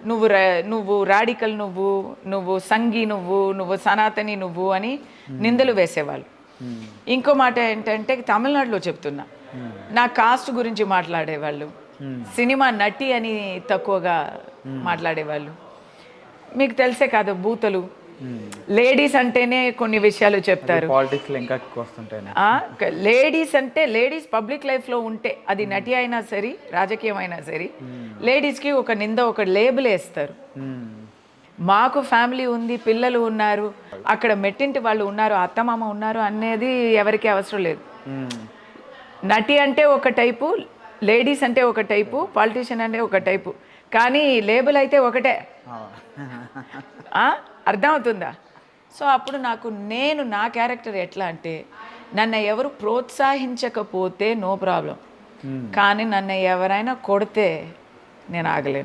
నువ్వు రాడికల్, నువ్వు సంఘి, నువ్వు సనాతని అని నిందలు వేసేవాళ్ళు. ఇంకో మాట ఏంటంటే తమిళనాడులో చెప్తున్నా, నా కాస్ట్ గురించి మాట్లాడేవాళ్ళు, సినిమా నటి అని తక్కువగా మాట్లాడేవాళ్ళు. మీకు తెలిసే కాదు బూతలు, లేడీస్ అంటేనే కొన్ని విషయాలు చెప్తారు. లేడీస్ అంటే లేడీస్ పబ్లిక్ లైఫ్లో ఉంటే, అది నటి అయినా సరే రాజకీయం అయినా సరే, లేడీస్కి ఒక నింద, ఒక లేబుల్ వేస్తారు. మాకు ఫ్యామిలీ ఉంది, పిల్లలు ఉన్నారు, అక్కడ మెట్టింటి వాళ్ళు ఉన్నారు, అత్తమామ ఉన్నారు అనేది ఎవరికి అవసరం లేదు. నటి అంటే ఒక టైపు, లేడీస్ అంటే ఒక టైపు, పాలిటీషియన్ అంటే ఒక టైపు, కానీ లేబుల్ అయితే ఒకటే. అర్థమవుతుందా? సో అప్పుడు నా క్యారెక్టర్ ఎట్లా అంటే, నన్ను ఎవరు ప్రోత్సహించకపోతే నో ప్రాబ్లం, కానీ నన్ను ఎవరైనా కొడితే నేను ఆగలేను.